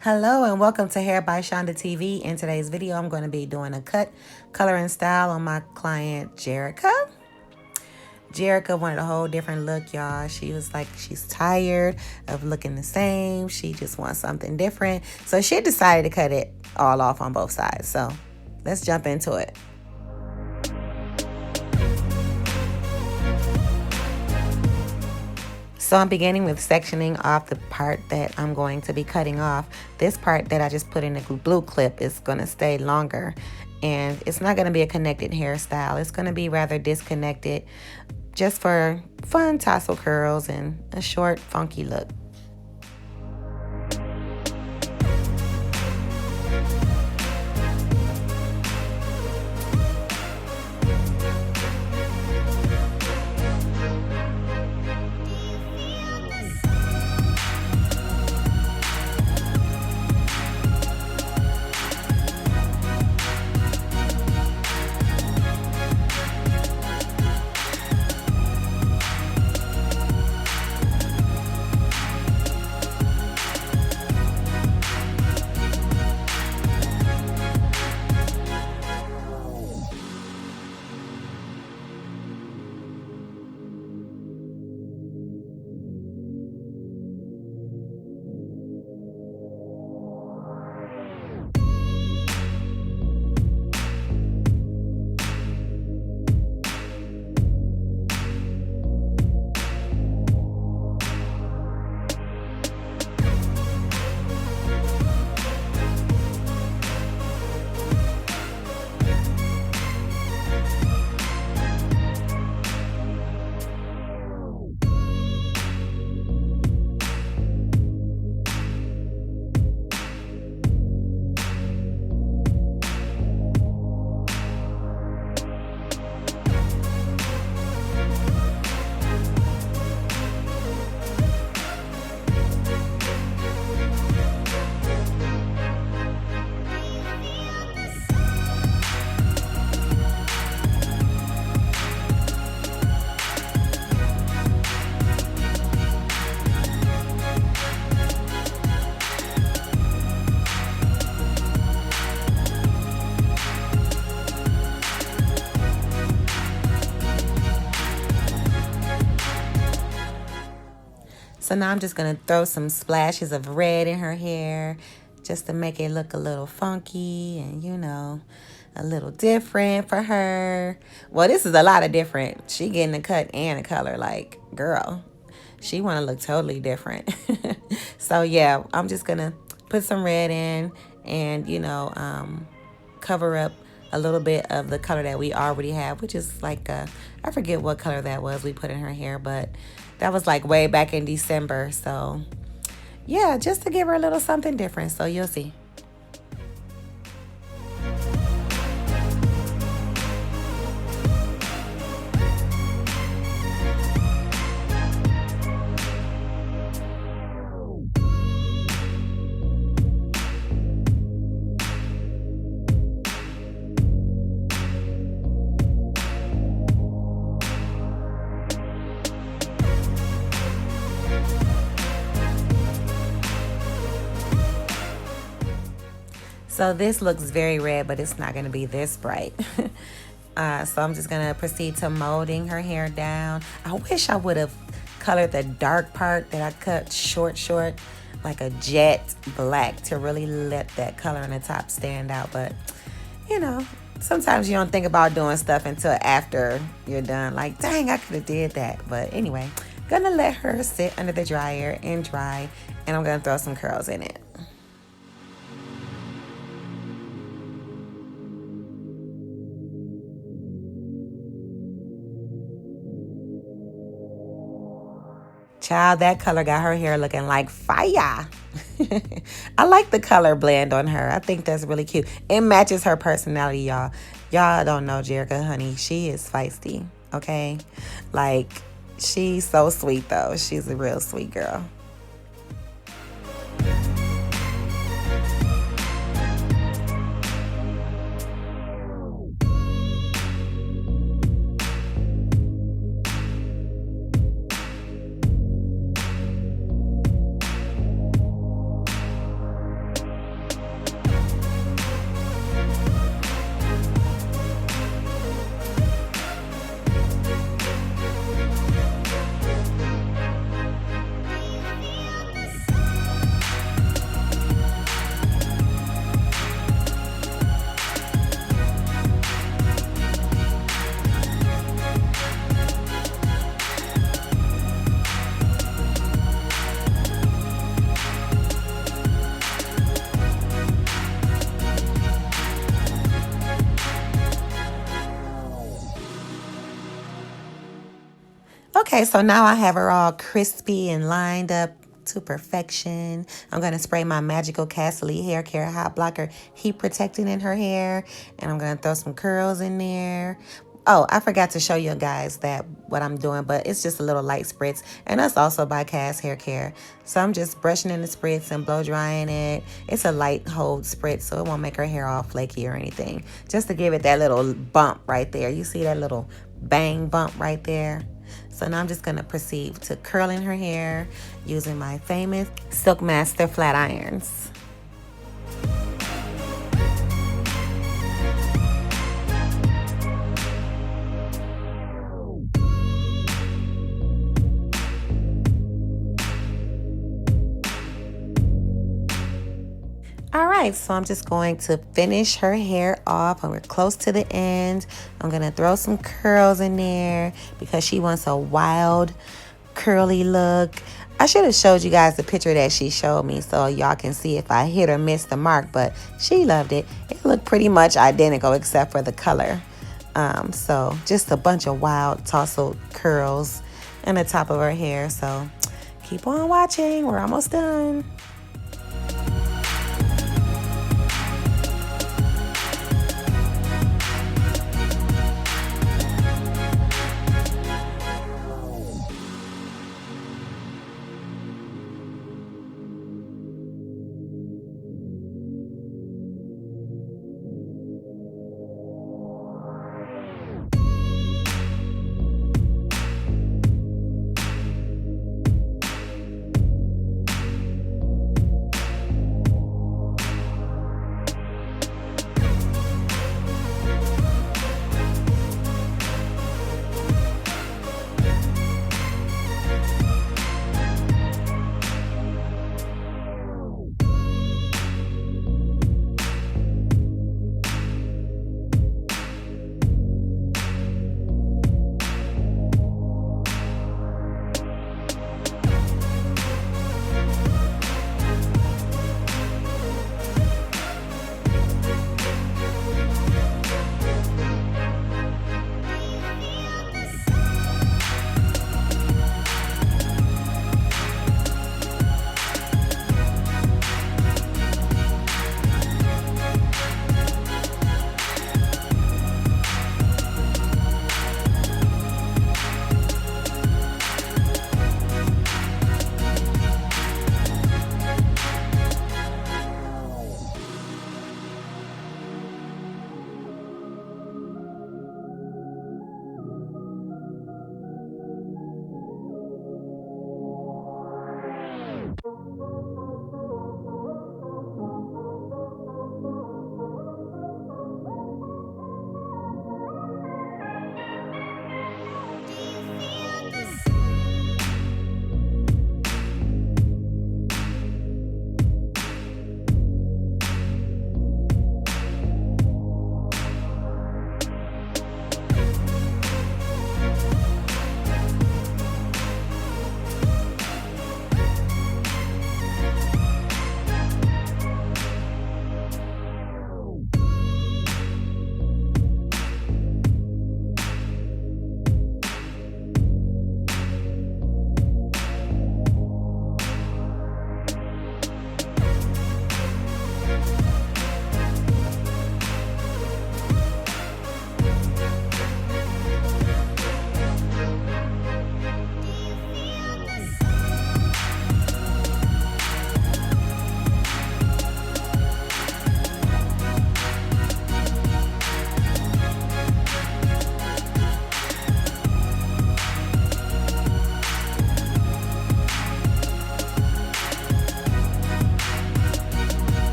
Hello and welcome to Hair by Shaunda TV. In today's video, I'm going to be doing a cut, color, and style on my client, Jerica. Jerica wanted a whole different look, y'all. She was like, she's tired of looking the same. She just wants something different. So she decided to cut it all off on both sides. So let's jump into it. So I'm beginning with sectioning off the part that I'm going to be cutting off. This part that I just put in the glue clip is going to stay longer. And it's not going to be a connected hairstyle. It's going to be rather disconnected, just for fun tassel curls and a short, funky look. So now I'm just going to throw some splashes of red in her hair just to make it look a little funky and, you know, a little different for her. Well, this is a lot of different. She getting a cut and a color. Like, girl, she want to look totally different. So, yeah, I'm just going to put some red in and, you know, cover up a little bit of the color that we already have, which is like I forget what color that was we put in her hair, but that was like way back in December. So yeah, just to give her a little something different. So you'll see. So this looks very red, but it's not going to be this bright. So I'm just going to proceed to molding her hair down. I wish I would have colored the dark part that I cut short, like a jet black to really let that color in the top stand out. But, you know, sometimes you don't think about doing stuff until after you're done. Like, dang, I could have did that. But anyway, gonna let her sit under the dryer and dry. And I'm going to throw some curls in it. Child, that color got her hair looking like fire. I like the color blend on her. I think that's really cute. It matches her personality, y'all. Y'all don't know Jerica, honey. She is feisty, okay? Like, she's so sweet, though. She's a real sweet girl. Okay, so now I have her all crispy and lined up to perfection. I'm going to spray my Magical Castle Hair Care Hot Blocker Heat Protectant in her hair. And I'm going to throw some curls in there. Oh, I forgot to show you guys that what I'm doing, but it's just a little light spritz. And that's also by Cass Hair Care. So I'm just brushing in the spritz and blow drying it. It's a light hold spritz, so it won't make her hair all flaky or anything. Just to give it that little bump right there. You see that little bang bump right there? So now I'm just going to proceed to curling her hair using my famous Silk Master flat irons. All right, so I'm just going to finish her hair off and we're close to the end. I'm going to throw some curls in there because she wants a wild curly look. I should have showed you guys the picture that she showed me so y'all can see if I hit or miss the mark, but she loved it. It looked pretty much identical except for the color. So just a bunch of wild tousled curls in the top of her hair. So keep on watching. We're almost done.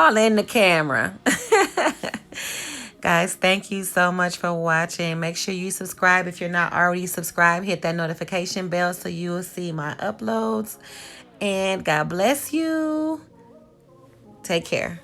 all in the camera. Guys, thank you so much for watching. Make sure you subscribe if you're not already subscribed. Hit that notification bell so you will see my uploads. And God bless you. Take care.